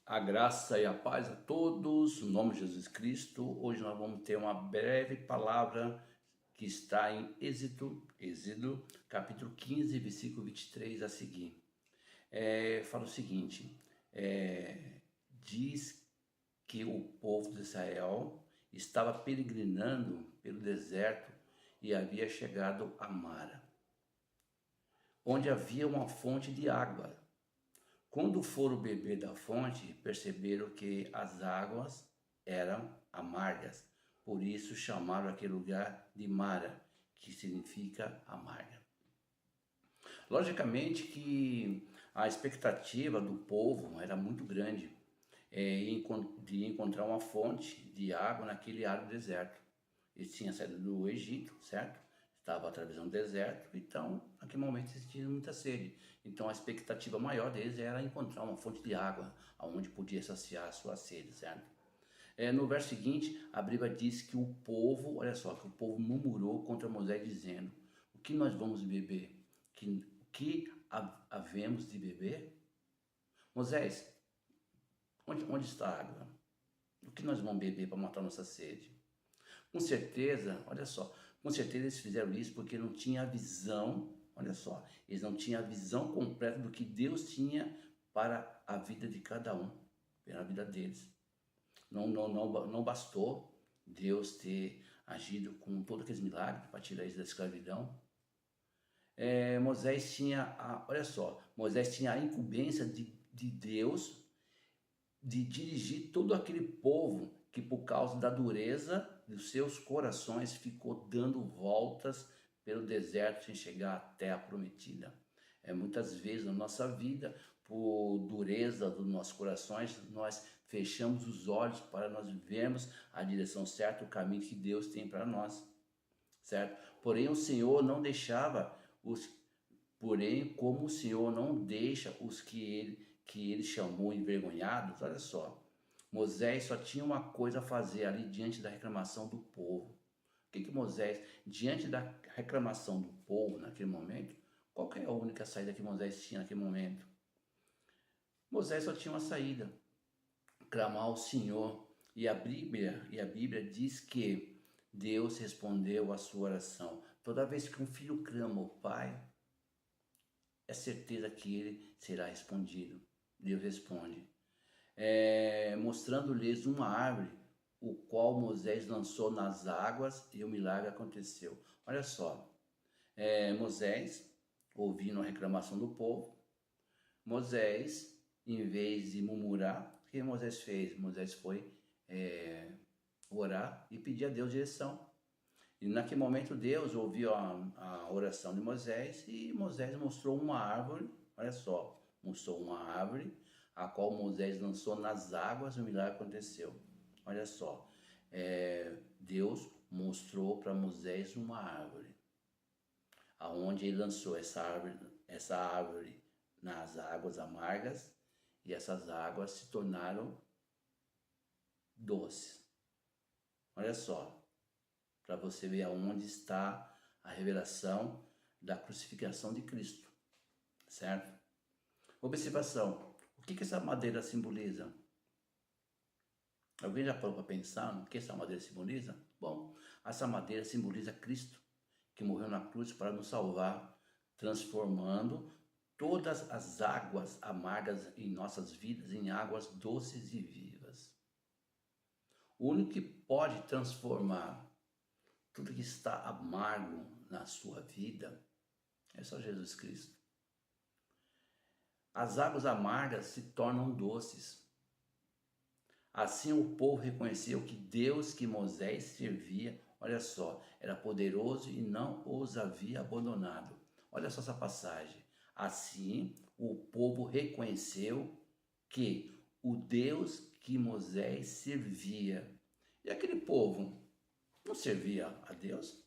A graça e a paz a todos, no nome de Jesus Cristo. Hoje nós vamos ter uma breve palavra que está em Êxodo, capítulo 15, versículo 23 a seguir. Fala o seguinte, diz que o povo de Israel estava peregrinando pelo deserto e havia chegado a Mara, onde havia uma fonte de água. Quando foram beber da fonte, perceberam que as águas eram amargas. Por isso chamaram aquele lugar de Mara, que significa amarga. Logicamente que a expectativa do povo era muito grande de encontrar uma fonte de água naquele árido deserto. Eles tinham saído do Egito, certo? Estava atravessando o deserto, então naquele momento eles tinham muita sede. Então a expectativa maior deles era encontrar uma fonte de água onde podia saciar a sua sede, certo? No verso seguinte, a Bíblia diz que o povo, olha só, que o povo murmurou contra Moisés dizendo: o que nós vamos beber? O que havemos de beber? Moisés, onde está a água? O que nós vamos beber para matar nossa sede? Com certeza, olha só, com certeza eles fizeram isso porque não tinha a visão, olha só, eles não tinham a visão completa do que Deus tinha para a vida de cada um, para a vida deles. Não bastou Deus ter agido com todos aqueles milagres para tirar eles da escravidão. Moisés tinha, olha só, Moisés tinha a incumbência de Deus de dirigir todo aquele povo que por causa da dureza dos seus corações ficou dando voltas pelo deserto sem chegar à terra prometida. Muitas vezes na nossa vida, por dureza dos nossos corações, nós fechamos os olhos para nós vermos a direção certa, o caminho que Deus tem para nós, certo? Porém o Senhor não deixava como o Senhor não deixa os que ele chamou envergonhados, olha só, Moisés só tinha uma coisa a fazer ali diante da reclamação do povo. O que Moisés, diante da reclamação do povo naquele momento, qual que é a única saída que Moisés tinha naquele momento? Moisés só tinha uma saída: clamar ao Senhor. E a Bíblia diz que Deus respondeu a sua oração. Toda vez que um filho clama ao pai, é certeza que ele será respondido. Deus responde. Mostrando-lhes uma árvore, o qual Moisés lançou nas águas, e o milagre aconteceu. Olha só, Moisés, ouvindo a reclamação do povo, Moisés, em vez de murmurar, o que Moisés fez? Moisés foi orar e pedir a Deus direção. E naquele momento Deus ouviu a oração de Moisés e Moisés mostrou uma árvore, olha só, mostrou uma árvore, a qual Moisés lançou nas águas e o milagre aconteceu. Olha só, Deus mostrou para Moisés uma árvore, aonde ele lançou essa árvore nas águas amargas e essas águas se tornaram doces. Olha só, para você ver aonde está a revelação da crucificação de Cristo, certo? Observação: o que essa madeira simboliza? Alguém já parou para pensar no que essa madeira simboliza? Bom, essa madeira simboliza Cristo, que morreu na cruz para nos salvar, transformando todas as águas amargas em nossas vidas em águas doces e vivas. O único que pode transformar tudo que está amargo na sua vida é só Jesus Cristo. As águas amargas se tornam doces. Assim o povo reconheceu que Deus que Moisés servia, olha só, era poderoso e não os havia abandonado. Olha só essa passagem. Assim o povo reconheceu que o Deus que Moisés servia. E aquele povo não servia a Deus?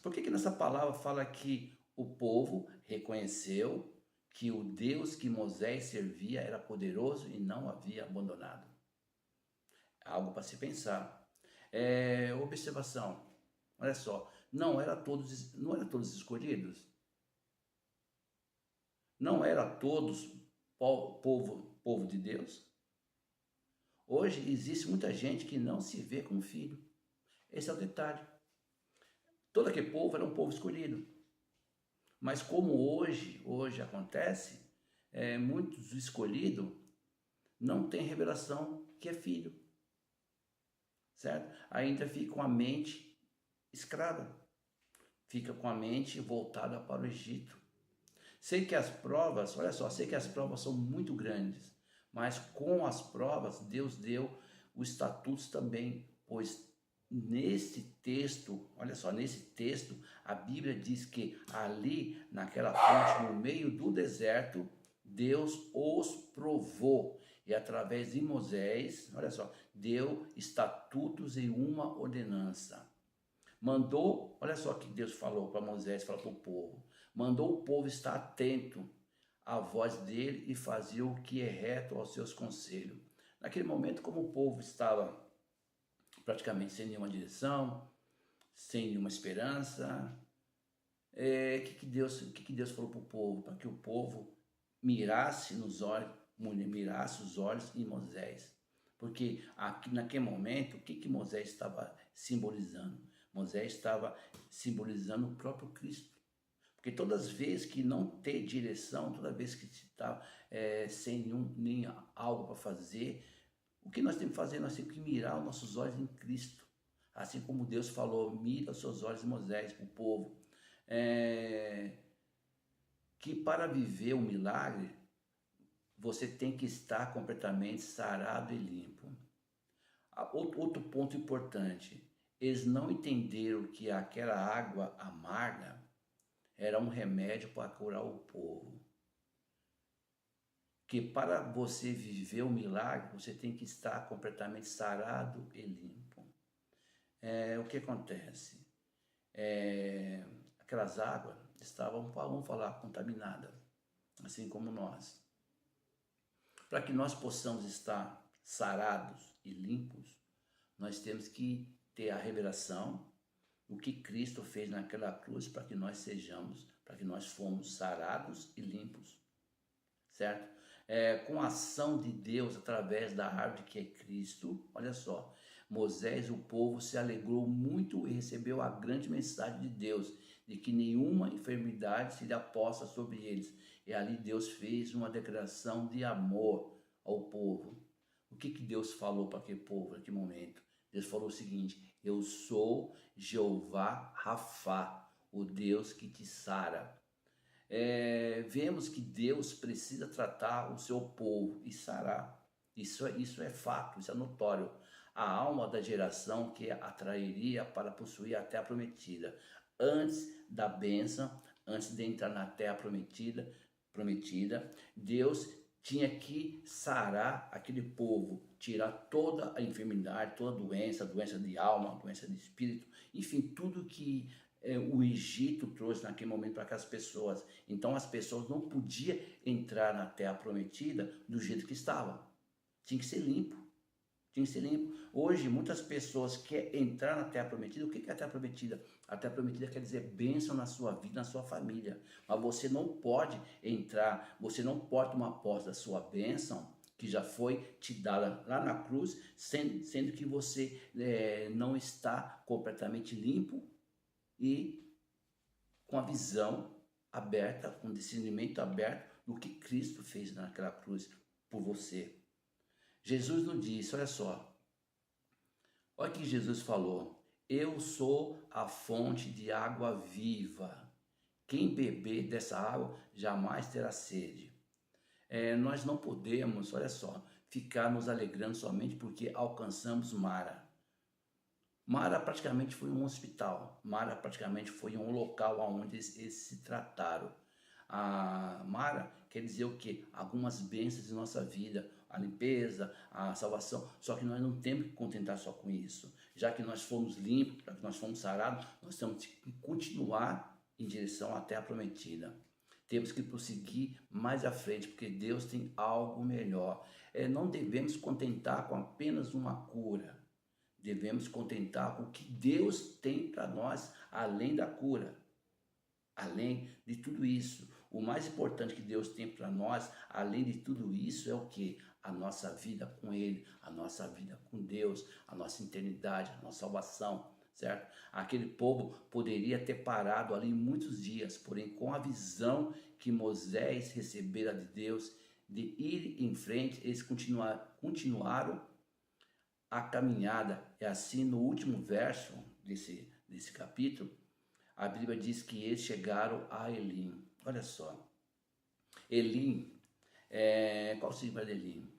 Por que nessa palavra fala que o povo reconheceu que o Deus que Moisés servia era poderoso e não havia abandonado? Algo para se pensar. Observação. Olha só, não eram todos escolhidos? Não era todos povo de Deus? Hoje existe muita gente que não se vê como filho. Esse é o detalhe. Todo aquele povo era um povo escolhido. Mas como hoje acontece, muitos escolhidos não têm revelação que é filho, certo? Ainda fica com a mente escrava, fica com a mente voltada para o Egito. Sei que as provas, olha só, sei que as provas são muito grandes, mas com as provas Deus deu os estatutos também, pois nesse texto, olha só, nesse texto a Bíblia diz que ali naquela fonte, no meio do deserto, Deus os provou e através de Moisés, olha só, deu estatutos e uma ordenança. Mandou, olha só o que Deus falou para Moisés, falou para o povo. Mandou o povo estar atento à voz dele e fazer o que é reto aos seus conselhos. Naquele momento, como o povo estava praticamente sem nenhuma direção, sem nenhuma esperança, que Deus falou para o povo? Para que o povo mirasse nos olhos, mirasse os olhos em Moisés. Porque aqui, naquele momento, o que Moisés estava simbolizando? Moisés estava simbolizando o próprio Cristo. Porque todas as vezes que não ter direção, toda vez que está sem nem algo para fazer, o que nós temos que fazer? Nós temos que mirar os nossos olhos em Cristo. Assim como Deus falou, mira os seus olhos em Moisés, para o povo. Que para viver o milagre, você tem que estar completamente sarado e limpo. Outro ponto importante, eles não entenderam que aquela água amarga era um remédio para curar o povo. Que para você viver o milagre, você tem que estar completamente sarado e limpo. O que acontece? Aquelas águas estavam, vamos falar, contaminadas, assim como nós. Para que nós possamos estar sarados e limpos, nós temos que ter a revelação do que Cristo fez naquela cruz para que nós sejamos, para que nós fomos sarados e limpos, certo? Com a ação de Deus através da árvore que é Cristo, olha só, Moisés, o povo se alegrou muito e recebeu a grande mensagem de Deus, de que nenhuma enfermidade seria posta sobre eles. E ali Deus fez uma declaração de amor ao povo. O que Deus falou para aquele povo naquele momento? Deus falou o seguinte: eu sou Jeová Rafá, o Deus que te sara. Vemos que Deus precisa tratar o seu povo e sarar. Isso é fato, isso é notório. A alma da geração que atrairia para possuir a terra prometida. Antes da bênção, antes de entrar na terra prometida, Deus tinha que sarar aquele povo, tirar toda a enfermidade, toda a doença de alma, doença de espírito, enfim, tudo que o Egito trouxe naquele momento para aquelas pessoas. Então as pessoas não podiam entrar na terra prometida do jeito que estava. Tinha que ser limpo. Tinha que ser limpo. Hoje, muitas pessoas querem entrar na terra prometida. O que é a terra prometida? A terra prometida quer dizer bênção na sua vida, na sua família. Mas você não pode entrar, você não pode tomar posse da sua bênção, que já foi te dada lá na cruz, sendo que você não está completamente limpo e com a visão aberta, com o discernimento aberto do que Cristo fez naquela cruz por você. Jesus nos disse, olha só, olha o que Jesus falou: eu sou a fonte de água viva, quem beber dessa água jamais terá sede. Nós não podemos, olha só, ficar nos alegrando somente porque alcançamos Mara. Mara praticamente foi um hospital, Mara praticamente foi um local onde eles se trataram. A Mara quer dizer o quê? Algumas bênçãos em nossa vida, a limpeza, a salvação, só que nós não temos que contentar só com isso. Já que nós fomos limpos, já que nós fomos sarados, nós temos que continuar em direção à terra prometida. Temos que prosseguir mais à frente, porque Deus tem algo melhor. Não devemos contentar com apenas uma cura. Devemos contentar com o que Deus tem para nós, além da cura. Além de tudo isso, o mais importante que Deus tem para nós, além de tudo isso, é o que? a nossa vida com Ele, a nossa vida com Deus, a nossa eternidade, a nossa salvação, certo? Aquele povo poderia ter parado ali muitos dias, porém com a visão que Moisés recebera de Deus, de ir em frente, eles continuaram a caminhada. É assim, no último verso desse capítulo, a Bíblia diz que eles chegaram a Elim. Olha só, Elim, qual o significado de Elim?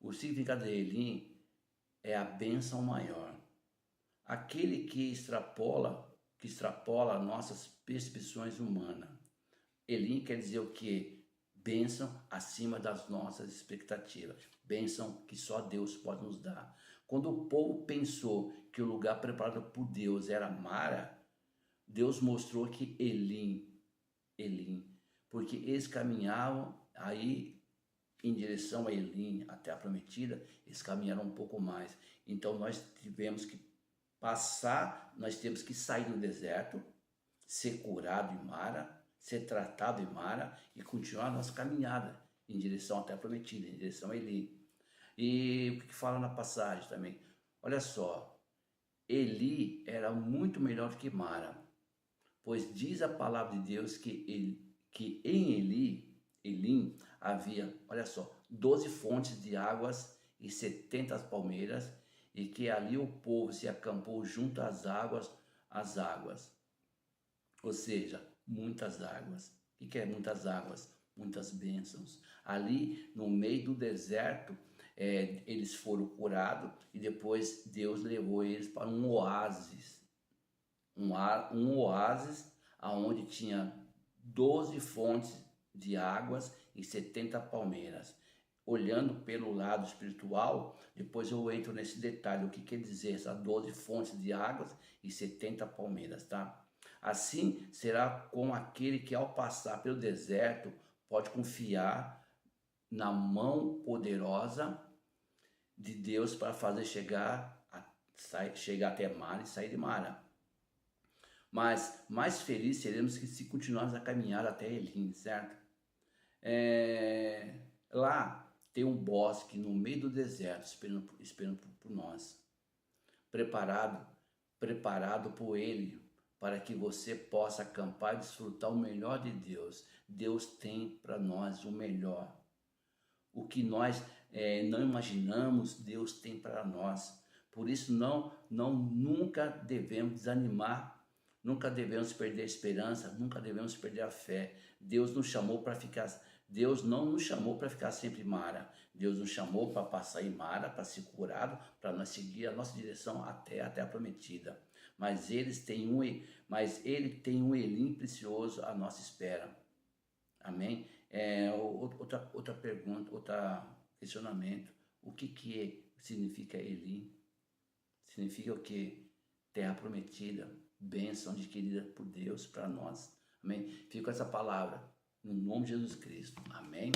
O significado de Elim é a bênção maior. Aquele que extrapola nossas percepções humanas. Elim quer dizer o quê? Bênção acima das nossas expectativas. Bênção que só Deus pode nos dar. Quando o povo pensou que o lugar preparado por Deus era Mara, Deus mostrou que Elim, porque eles caminhavam aí em direção a Elim, a terra prometida, eles caminharam um pouco mais. Então nós tivemos que sair do deserto, ser curado em Mara, ser tratado em Mara e continuar a nossa caminhada em direção à terra prometida, em direção a Elim. E o que fala na passagem também? Olha só, Eli era muito melhor do que Mara, pois diz a palavra de Deus que em Elim havia, olha só, 12 fontes de águas e 70 palmeiras, e que ali o povo se acampou junto às águas. Ou seja, muitas águas. O que é muitas águas? Muitas bênçãos. Ali no meio do deserto, eles foram curados e depois Deus levou eles para um oásis. Um oásis onde tinha 12 fontes de águas e 70 palmeiras. Olhando pelo lado espiritual, depois eu entro nesse detalhe, o que quer dizer essas 12 fontes de águas e 70 palmeiras, tá? Assim será com aquele que ao passar pelo deserto pode confiar na mão poderosa de Deus para fazer chegar até Mara e sair de Mara. Mas mais felizes seremos se continuarmos a caminhar até Elim, certo? Lá tem um bosque no meio do deserto esperando por nós, preparado por Ele, para que você possa acampar e desfrutar o melhor de Deus. Deus tem para nós o melhor. O que nós não imaginamos, Deus tem para nós. Por isso nunca devemos desanimar, nunca devemos perder a esperança, nunca devemos perder a fé. Deus não nos chamou para ficar sempre em Mara. Deus nos chamou para passar em Mara, para ser curado, para nós seguir a nossa direção até a terra prometida. Mas Ele tem um Elim precioso à nossa espera. Amém? Outra pergunta, outro questionamento. O que significa Elim? Significa o quê? Terra prometida, bênção adquirida por Deus para nós. Amém? Fica com essa palavra, no nome de Jesus Cristo. Amém?